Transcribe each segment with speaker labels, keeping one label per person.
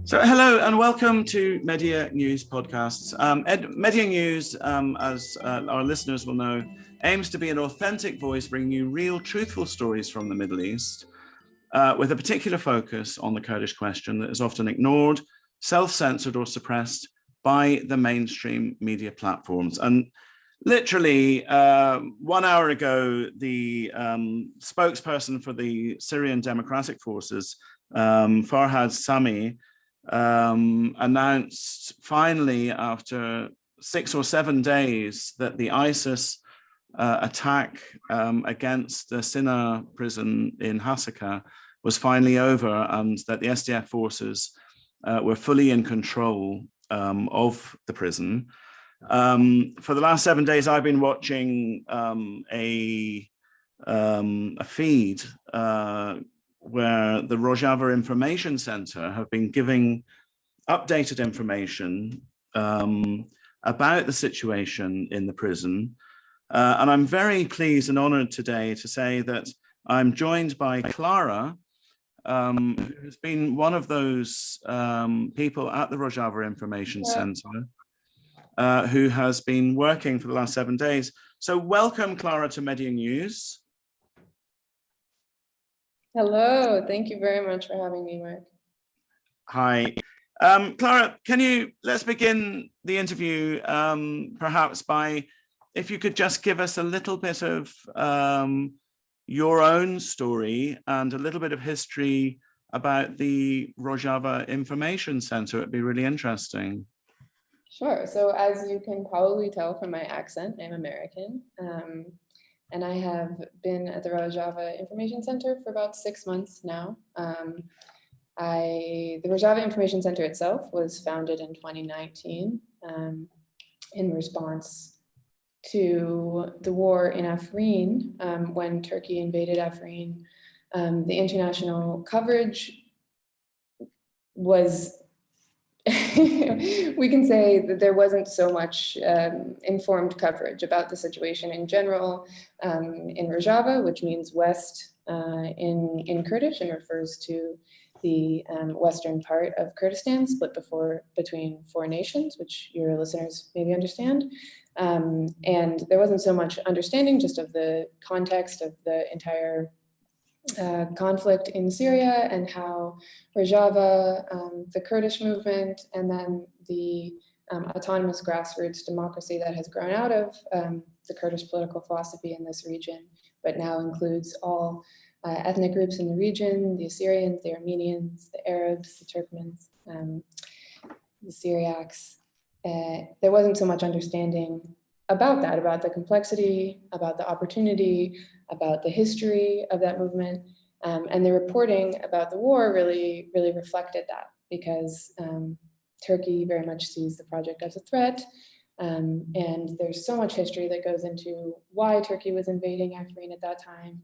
Speaker 1: So hello and welcome to Medya News podcasts. Medya News, as our listeners will know, aims to be an authentic voice bringing you real, truthful stories from the Middle East, with a particular focus on the Kurdish question that is often ignored, self-censored or suppressed by the mainstream media platforms. And literally 1 hour ago, the spokesperson for the Syrian Democratic Forces, Farhad Sami, announced finally after 6 or 7 days that the ISIS attack against the Sinna prison in Haseke was finally over, and that the SDF forces were fully in control of the prison. For the last 7 days, I've been watching a feed where the Rojava Information Centre have been giving updated information about the situation in the prison. And I'm very pleased and honoured today to say that I'm joined by Clara, who has been one of those people at the Rojava Information Centre who has been working for the last 7 days. So welcome, Clara, to Medya News.
Speaker 2: Hello, thank you very much for having me, Mark.
Speaker 1: Hi. Clara, let's begin the interview perhaps by, if you could just give us a little bit of your own story and a little bit of history about the Rojava Information Centre. It'd be really interesting.
Speaker 2: Sure, so as you can probably tell from my accent, I'm American. And I have been at the Rojava Information Centre for about 6 months now. The Rojava Information Centre itself was founded in 2019 in response to the war in Afrin. When Turkey invaded Afrin, the international coverage was we can say that there wasn't so much informed coverage about the situation in general in Rojava, which means west in Kurdish and refers to the western part of Kurdistan, split between 4 nations, which your listeners maybe understand. And there wasn't so much understanding just of the context of the entire conflict in Syria and how Rojava, the Kurdish movement, and then the autonomous grassroots democracy that has grown out of the Kurdish political philosophy in this region, but now includes all ethnic groups in the region, the Assyrians, the Armenians, the Arabs, the Turkmens, the Syriacs. There wasn't so much understanding about that, about the complexity, about the opportunity, about the history of that movement. And the reporting about the war really reflected that, because Turkey very much sees the project as a threat. And there's so much history that goes into why Turkey was invading Afrin at that time,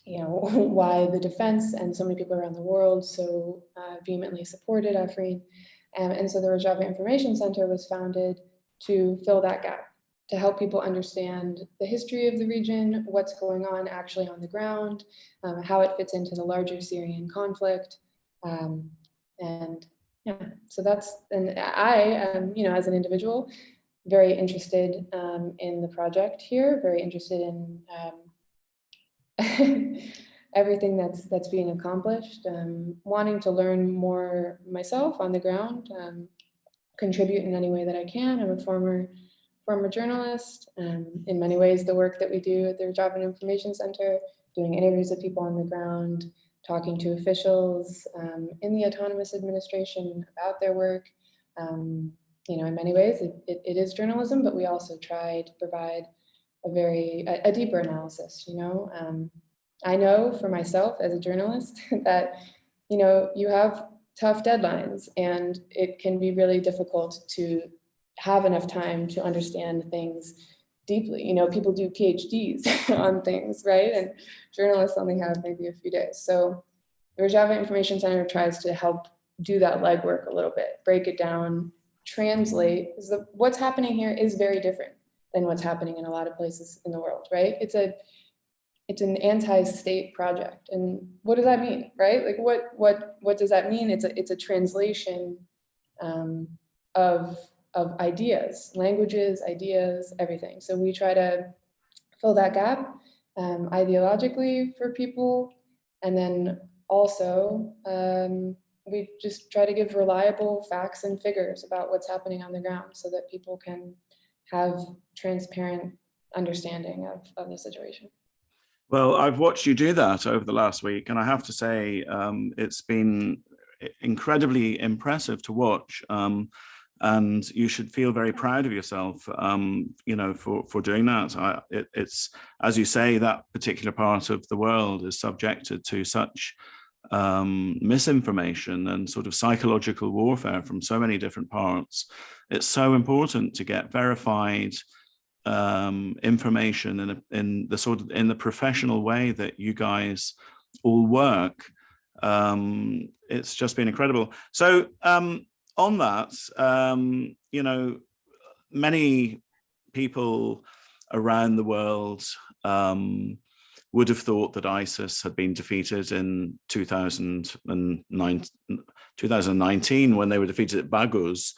Speaker 2: why the defense and so many people around the world so vehemently supported Afrin. And so the Rojava Information Centre was founded to fill that gap, to help people understand the history of the region, what's going on actually on the ground, how it fits into the larger Syrian conflict. And yeah, so and I am, as an individual, very interested in the project here, very interested in everything that's being accomplished, wanting to learn more myself on the ground, contribute in any way that I can. I'm a former journalist. In many ways, the work that we do at the Rojava Information Centre, doing interviews with people on the ground, talking to officials in the autonomous administration about their work. In many ways, it is journalism, but we also try to provide a deeper analysis. I know for myself as a journalist that, you have tough deadlines, and it can be really difficult to have enough time to understand things deeply. People do PhDs on things, right? And journalists only have maybe a few days. So the Rojava Information Centre tries to help do that legwork a little bit, break it down, translate. What's happening here is very different than what's happening in a lot of places in the world, right? It's an anti-state project. And what does that mean, right? Like what does that mean? It's a translation of ideas, languages, ideas, everything. So we try to fill that gap ideologically for people, and then also we just try to give reliable facts and figures about what's happening on the ground so that people can have transparent understanding of the situation.
Speaker 1: Well, I've watched you do that over the last week, and I have to say it's been incredibly impressive to watch. And you should feel very proud of yourself, you know, for doing that. It's, as you say, that particular part of the world is subjected to such misinformation and sort of psychological warfare from so many different parts. It's so important to get verified information in the professional way that you guys all work. It's just been incredible. So on that, you know, many people around the world would have thought that ISIS had been defeated in 2019 when they were defeated at Baghouz.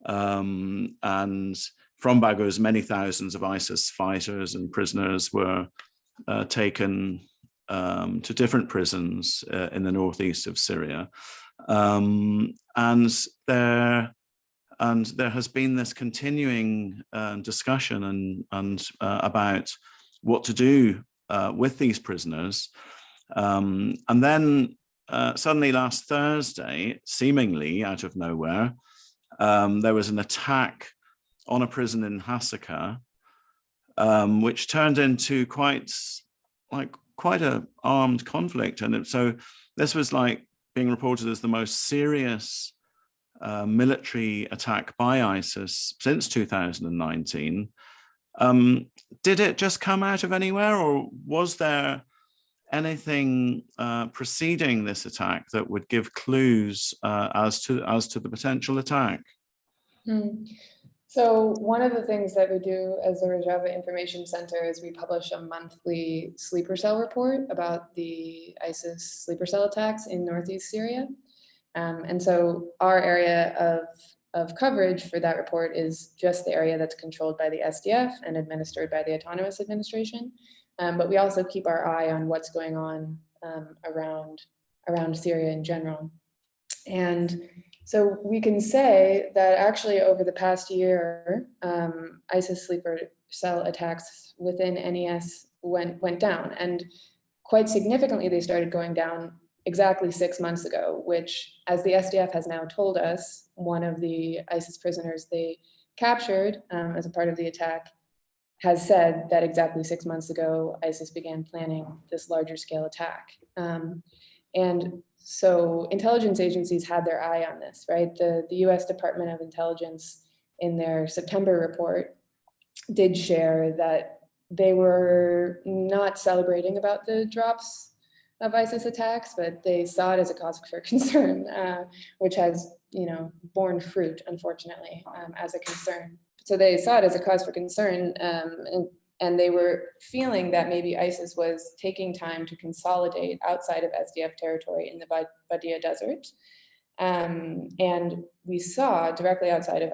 Speaker 1: And from Baghouz, many thousands of ISIS fighters and prisoners were taken to different prisons in the northeast of Syria. And there has been this continuing discussion and about what to do with these prisoners. And then suddenly last Thursday, seemingly out of nowhere, there was an attack on a prison in Haseke, which turned into quite an armed conflict. And so this was like being reported as the most serious military attack by ISIS since 2019. Did it just come out of anywhere, or was there anything preceding this attack that would give clues as to the potential attack?
Speaker 2: So one of the things that we do as the Rojava Information Centre is we publish a monthly sleeper cell report about the ISIS sleeper cell attacks in northeast Syria. And so our area of coverage for that report is just the area that's controlled by the SDF and administered by the Autonomous Administration. But we also keep our eye on what's going on around Syria in general. And so we can say that actually over the past year, ISIS sleeper cell attacks within NES went down, and quite significantly they started going down exactly 6 months ago, which, as the SDF has now told us, one of the ISIS prisoners they captured as a part of the attack has said that exactly 6 months ago, ISIS began planning this larger scale attack. And so intelligence agencies had their eye on this, right? The US Department of Intelligence in their September report did share that they were not celebrating about the drops of ISIS attacks, but they saw it as a cause for concern, which has, borne fruit, unfortunately, as a concern. So they saw it as a cause for concern, and they were feeling that maybe ISIS was taking time to consolidate outside of SDF territory in the Medya desert. And we saw directly outside of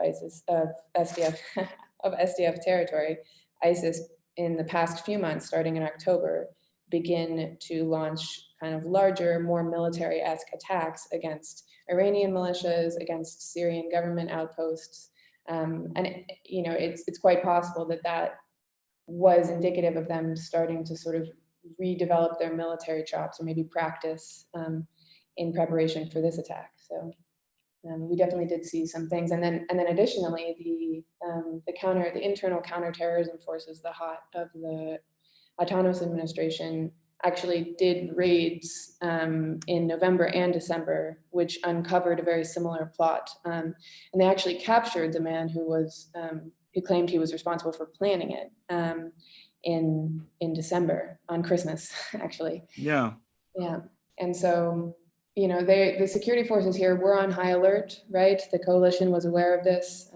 Speaker 2: SDF territory, ISIS in the past few months, starting in October, begin to launch kind of larger, more military-esque attacks against Iranian militias, against Syrian government outposts. And it's quite possible that was indicative of them starting to sort of redevelop their military chops, or maybe practice in preparation for this attack. So we definitely did see some things, and then additionally, the internal counterterrorism forces, the HOT of the Autonomous Administration, actually did raids in November and December, which uncovered a very similar plot, and they actually captured the man who claimed he was responsible for planning it in December, on Christmas, actually.
Speaker 1: Yeah.
Speaker 2: And so, the security forces here were on high alert, right? The coalition was aware of this.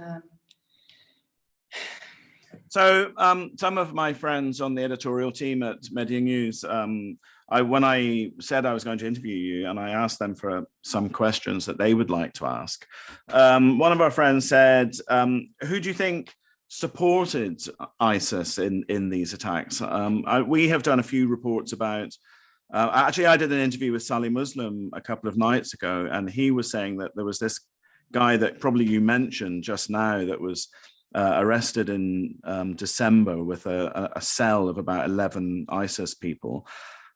Speaker 1: So some of my friends on the editorial team at Medya News, when I said I was going to interview you and I asked them for some questions that they would like to ask, one of our friends said, who do you think supported ISIS in these attacks? We have done a few reports about, actually I did an interview with Salih Muslim a couple of nights ago, and he was saying that there was this guy that probably you mentioned just now that was arrested in December with a cell of about 11 ISIS people.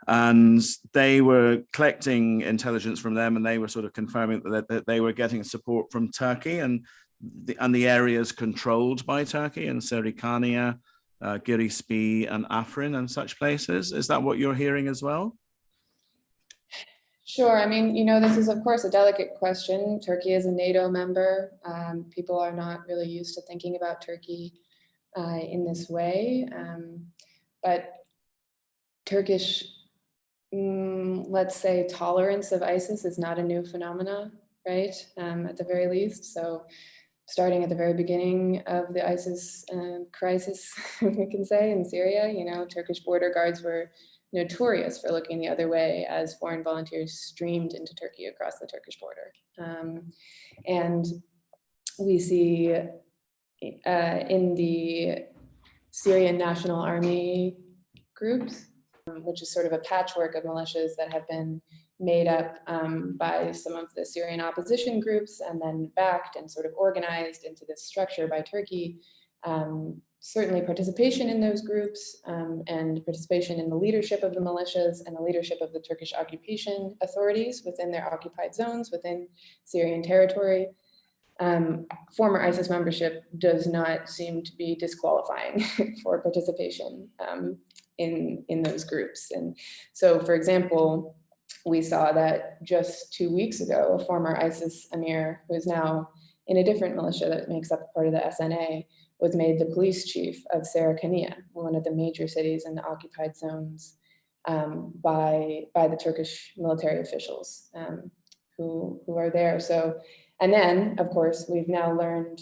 Speaker 1: And they were collecting intelligence from them, and they were sort of confirming that they were getting support from Turkey and the areas controlled by Turkey in Serikania, Girispi and Afrin and such places. Is that what you're hearing as well?
Speaker 2: Sure. I mean, this is, of course, a delicate question. Turkey is a NATO member. People are not really used to thinking about Turkey in this way. But Turkish, let's say, tolerance of ISIS is not a new phenomena, right? At the very least. So starting at the very beginning of the ISIS crisis, we can say, in Syria, Turkish border guards were notorious for looking the other way as foreign volunteers streamed into Turkey across the Turkish border. And we see in the Syrian National Army groups, which is sort of a patchwork of militias that have been made up by some of the Syrian opposition groups and then backed and sort of organized into this structure by Turkey. Certainly participation in those groups and participation in the leadership of the militias and the leadership of the Turkish occupation authorities within their occupied zones within Syrian territory. Former ISIS membership does not seem to be disqualifying for participation in those groups. And so, for example, we saw that just 2 weeks ago, a former ISIS emir, who is now in a different militia that makes up part of the SNA, was made the police chief of Serikania, one of the major cities in the occupied zones, by the Turkish military officials who are there. So, and then, of course, we've now learned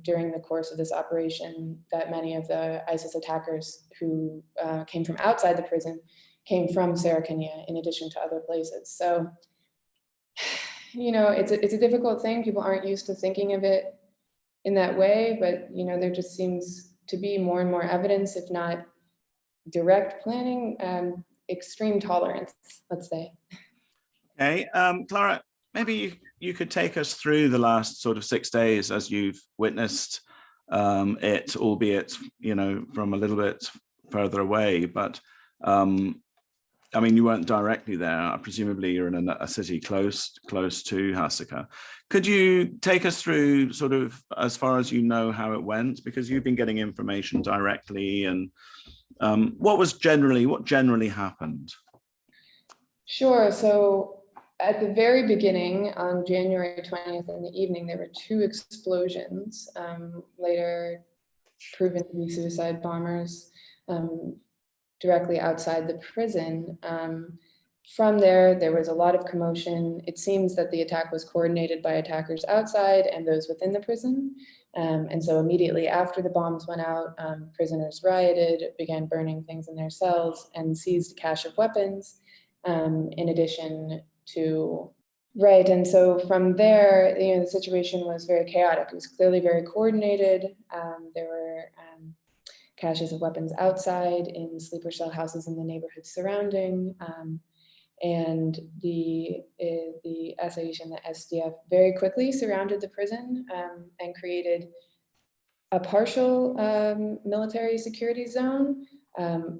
Speaker 2: during the course of this operation that many of the ISIS attackers who came from outside the prison came from Serikania in addition to other places. So, it's a difficult thing. People aren't used to thinking of it in that way, but there just seems to be more and more evidence, if not direct planning, extreme tolerance, let's say.
Speaker 1: Okay, Clara, maybe you could take us through the last sort of 6 days as you've witnessed it, albeit from a little bit further away. But I mean, you weren't directly there. Presumably, you're in a city close to Haseke. Could you take us through sort of as far as you know how it went, because you've been getting information directly, and what generally happened?
Speaker 2: Sure. So at the very beginning, on January 20th in the evening, there were 2 explosions, later proven to be suicide bombers, directly outside the prison. From there was a lot of commotion. It seems that the attack was coordinated by attackers outside and those within the prison. And so immediately after the bombs went out, prisoners rioted, began burning things in their cells, and seized a cache of weapons, in addition to, right. And so from there, the situation was very chaotic. It was clearly very coordinated. There were caches of weapons outside in sleeper cell houses in the neighborhood surrounding. And the SAH and the SDF very quickly surrounded the prison and created a partial military security zone.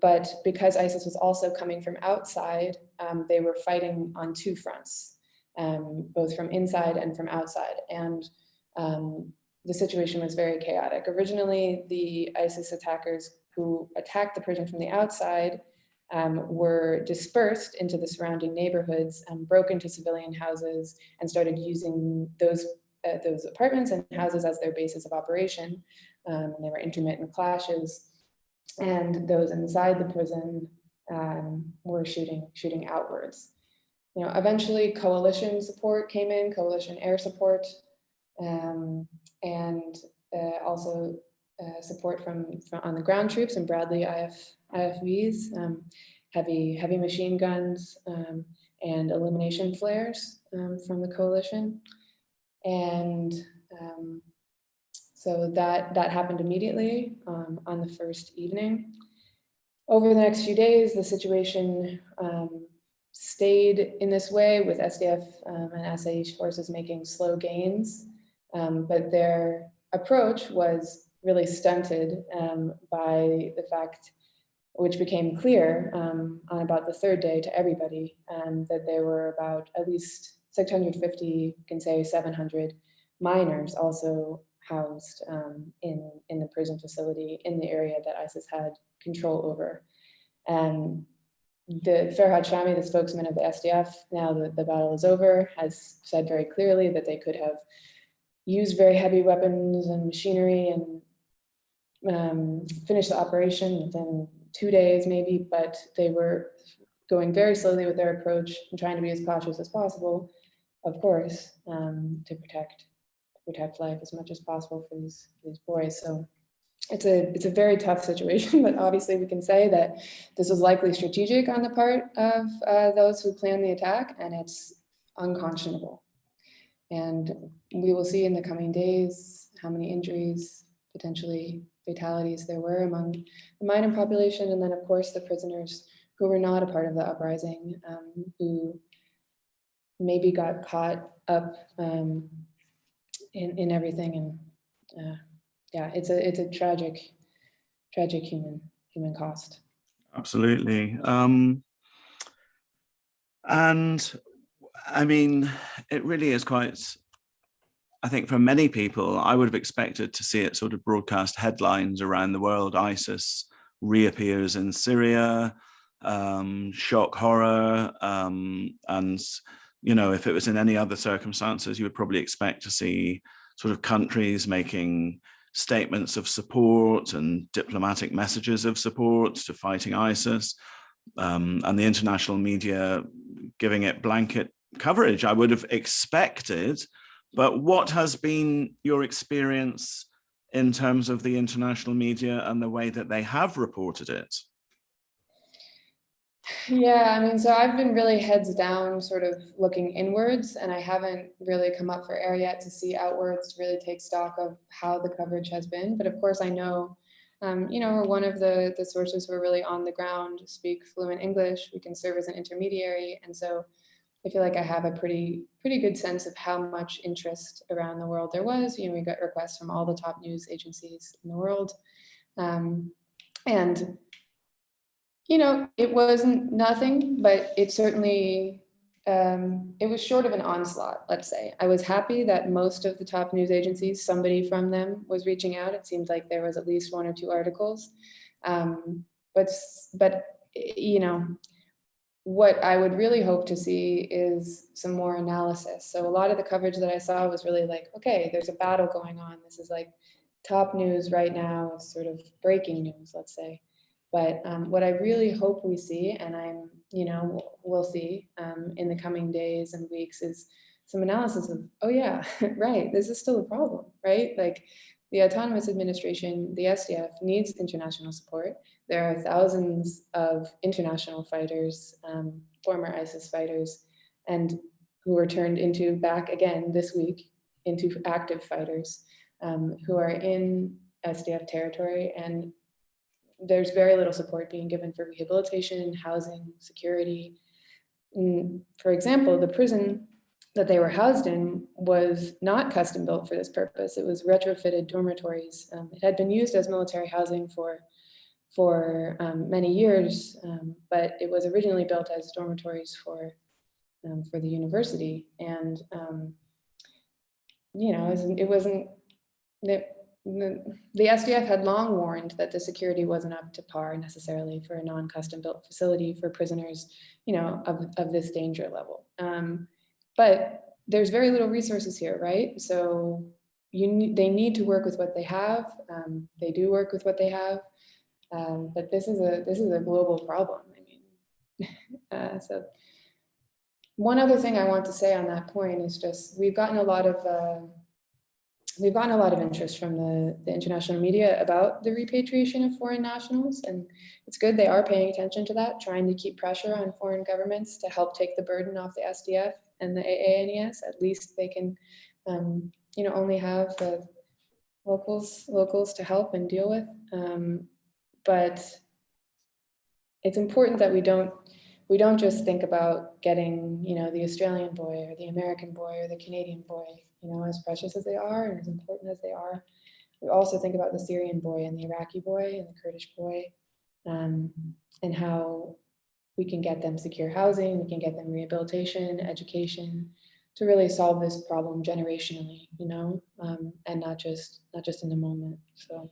Speaker 2: But because ISIS was also coming from outside, they were fighting on 2 fronts, both from inside and from outside. And the situation was very chaotic. Originally, the ISIS attackers who attacked the prison from the outside were dispersed into the surrounding neighborhoods and broke into civilian houses and started using those apartments and houses as their bases of operation. And there were intermittent clashes, and those inside the prison were shooting outwards. Eventually coalition support came in, coalition air support, and also support from on the ground troops and Bradley IFVs, heavy machine guns, and illumination flares from the coalition. And so that happened immediately on the first evening. Over the next few days, the situation stayed in this way, with SDF and Asayish forces making slow gains, but their approach was really stunted by the fact, which became clear on about the third day to everybody, that there were about at least 650, you can say 700 minors also housed in the prison facility in the area that ISIS had control over. And the Farhad Shami, the spokesman of the SDF, now that the battle is over, has said very clearly that they could have used very heavy weapons and machinery and finished the operation within 2 days maybe, but they were going very slowly with their approach and trying to be as cautious as possible, of course, to protect life as much as possible for these boys. So it's a very tough situation, but obviously we can say that this was likely strategic on the part of those who planned the attack, and it's unconscionable. And we will see in the coming days how many injuries, potentially fatalities there were among the minor population, and then of course the prisoners who were not a part of the uprising, who maybe got caught up in everything. And yeah, it's a tragic human cost.
Speaker 1: Absolutely. And I mean, it really is quite, I think for many people, I would have expected to see it sort of broadcast headlines around the world. ISIS reappears in Syria, shock horror. And, you know, if it was in any other circumstances, you would probably expect to see sort of countries making statements of support and diplomatic messages of support to fighting ISIS, and the international media giving it blanket coverage, I would have expected. But what has been your experience in terms of the international media and the way that they have reported it?
Speaker 2: Yeah, I mean, so I've been really heads down, sort of looking inwards, and I haven't really come up for air yet to see outwards to really take stock of how the coverage has been. But of course, I know, you know, we're one of the sources who are really on the ground, speak fluent English. We can serve as an intermediary, and so I feel like I have a pretty good sense of how much interest around the world there was. You know, we got requests from all the top news agencies in the world, and you know, it wasn't nothing, but it certainly, it was short of an onslaught, let's say. I was happy that most of the top news agencies, somebody from them was reaching out. It seemed like there was at least 1 or 2 articles. But you know, what I would really hope to see is some more analysis. So a lot of the coverage that I saw was really like, okay, there's a battle going on. This is like top news right now. It's sort of breaking news, let's say. But what I really hope we see, and we'll see in the coming days and weeks, is some analysis of, oh yeah, right, this is still a problem, right? Like the autonomous administration, the SDF, needs international support. There are thousands of international fighters, former ISIS fighters, and who were turned into, back again this week, into active fighters who are in SDF territory, and there's very little support being given for rehabilitation, housing, security. For example, the prison that they were housed in was not custom built for this purpose. It was retrofitted dormitories. It had been used as military housing for many years, but it was originally built as dormitories for the university. And you know, it wasn't. The SDF had long warned that the security wasn't up to par necessarily for a non-custom built facility for prisoners, you know, of this danger level. But there's very little resources here, right? So they need to work with what they have. They do work with what they have, but this is a global problem. I mean, so one other thing I want to say on that point is just we've gotten a lot of we've gotten a lot of interest from the international media about the repatriation of foreign nationals, and it's good they are paying attention to that, trying to keep pressure on foreign governments to help take the burden off the SDF and the AANES. At least they can, only have the locals to help and deal with. But it's important that we don't just think about getting, the Australian boy or the American boy or the Canadian boy, as precious as they are and as important as they are. We also think about the Syrian boy and the Iraqi boy and the Kurdish boy, and how we can get them secure housing, we can get them rehabilitation, education, to really solve this problem generationally, and not just in the moment. So.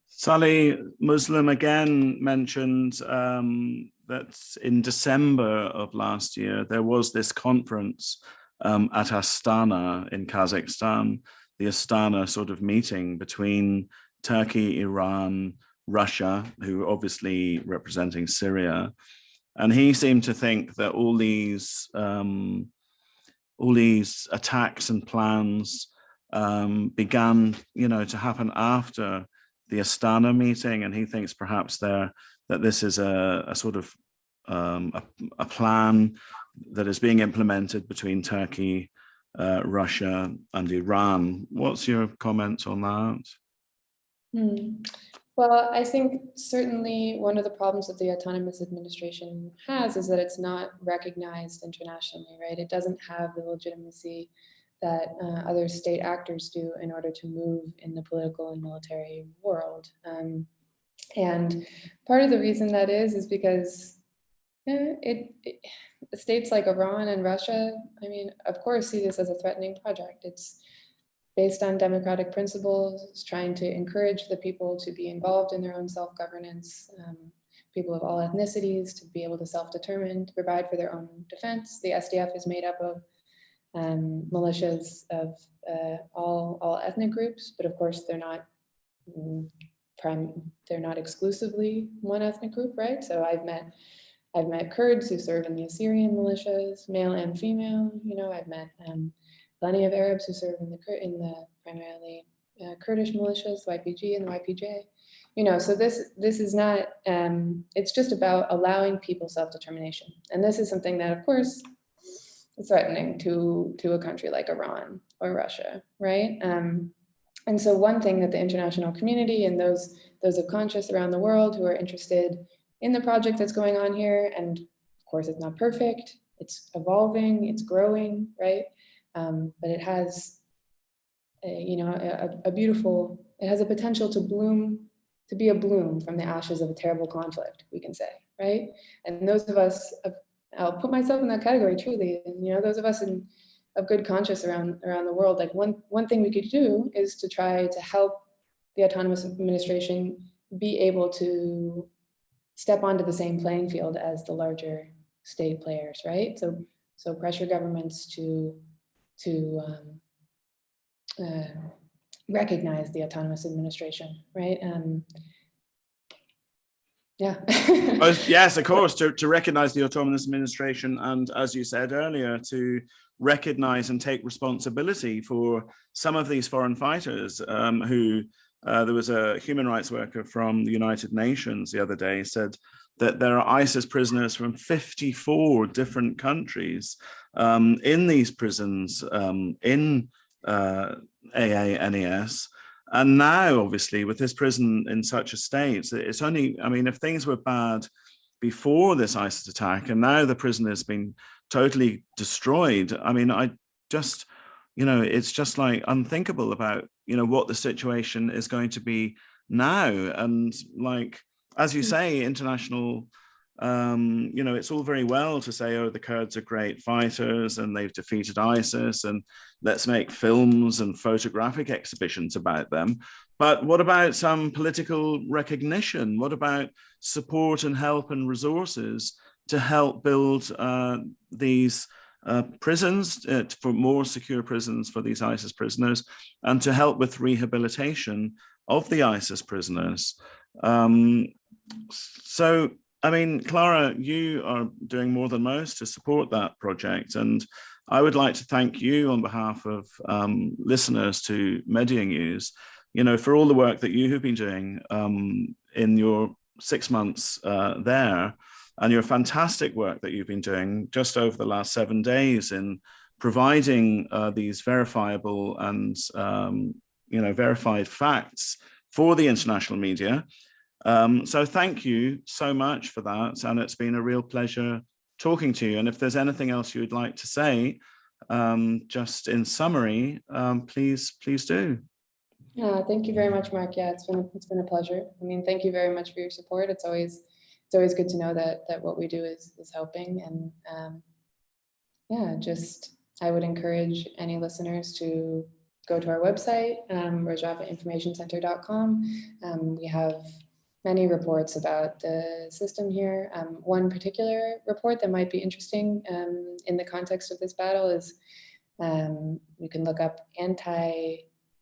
Speaker 1: Sally Muslim again mentioned that in December of last year, there was this conference at Astana in Kazakhstan, the Astana sort of meeting between Turkey, Iran, Russia, who obviously representing Syria. And he seemed to think that all these attacks and plans began, to happen after the Astana meeting, and he thinks perhaps that this is a sort of a plan that is being implemented between Turkey, Russia, and Iran. What's your comment on that?
Speaker 2: Well, I think certainly one of the problems that the autonomous administration has is that it's not recognized internationally, right? It doesn't have the legitimacy that other state actors do in order to move in the political and military world. And part of the reason that is because states like Iran and Russia, of course, see this as a threatening project. It's based on democratic principles. It's trying to encourage the people to be involved in their own self-governance, people of all ethnicities to be able to self-determine, to provide for their own defense. The SDF is made up of militias of all ethnic groups, but of course they're not exclusively one ethnic group, right? So I've met Kurds who serve in the Assyrian militias, male and female. I've met plenty of Arabs who serve in the primarily Kurdish militias, YPG and the YPJ. So this is not. It's just about allowing people self-determination, and this is something that, of course, is threatening to a country like Iran or Russia, right? And so one thing that the international community and those of conscience around the world who are interested in the project that's going on here, and of course it's not perfect, it's evolving, it's growing, right? But it has, a beautiful, it has a potential to bloom, to be a bloom from the ashes of a terrible conflict, we can say, right? And those of us, I'll put myself in that category truly, and those of us of good conscience around the world, like one thing we could do is to try to help the autonomous administration be able to step onto the same playing field as the larger state players, right? So pressure governments to recognize the autonomous administration, right? Yeah.
Speaker 1: Yes, of course, to recognize the autonomous administration, and as you said earlier, to recognize and take responsibility for some of these foreign fighters who there was a human rights worker from the United Nations the other day said that there are ISIS prisoners from 54 different countries in these prisons in AANES. And now, obviously, with this prison in such a state, it's only, if things were bad before this ISIS attack, and now the prison has been totally destroyed, I just, it's just like unthinkable about, what the situation is going to be now. And like, as you say, international, it's all very well to say, oh, the Kurds are great fighters and they've defeated ISIS and let's make films and photographic exhibitions about them. But what about some political recognition? What about support and help and resources to help build these prisons, for more secure prisons for these ISIS prisoners, and to help with rehabilitation of the ISIS prisoners? So I mean, Clara, you are doing more than most to support that project. And I would like to thank you on behalf of listeners to Medya News, for all the work that you have been doing in your 6 months there, and your fantastic work that you've been doing just over the last 7 days in providing these verifiable and verified facts for the international media. So thank you so much for that. And it's been a real pleasure talking to you. And if there's anything else you would like to say, just in summary, please do.
Speaker 2: Thank you very much, Mark. Yeah, it's been a pleasure. I mean, thank you very much for your support. It's always good to know that what we do is helping. And I would encourage any listeners to go to our website, rojavainformationcenter.com. We have many reports about the system here. One particular report that might be interesting in the context of this battle is you can look up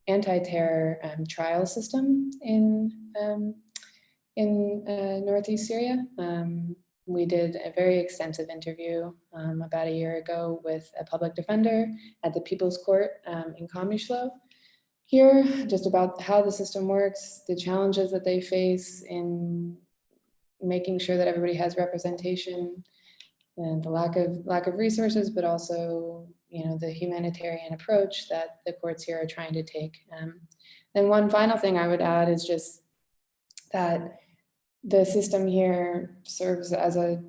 Speaker 2: anti-terror trial system in Northeast Syria. We did a very extensive interview about a year ago with a public defender at the People's Court in Kamishlo here, just about how the system works, the challenges that they face in making sure that everybody has representation, and the lack of resources, but also the humanitarian approach that the courts here are trying to take. And one final thing I would add is just that the system here serves as a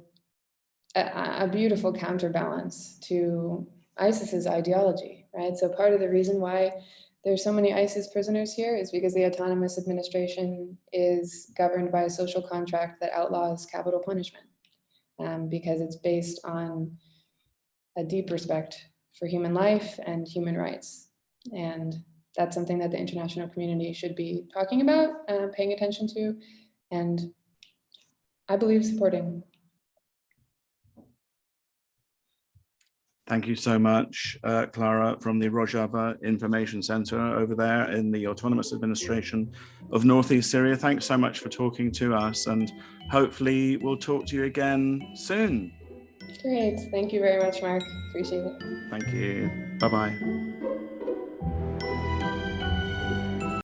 Speaker 2: beautiful counterbalance to ISIS's ideology, right? So part of the reason why there's so many ISIS prisoners here is because the autonomous administration is governed by a social contract that outlaws capital punishment, because it's based on a deep respect for human life and human rights. And that's something that the international community should be talking about, paying attention to, and I believe supporting.
Speaker 1: Thank you so much, Clara, from the Rojava Information Centre over there in the Autonomous Administration of Northeast Syria. Thanks so much for talking to us, and hopefully we'll talk to you again soon.
Speaker 2: Great. Thank you very much, Mark. Appreciate it.
Speaker 1: Thank you. Bye-bye.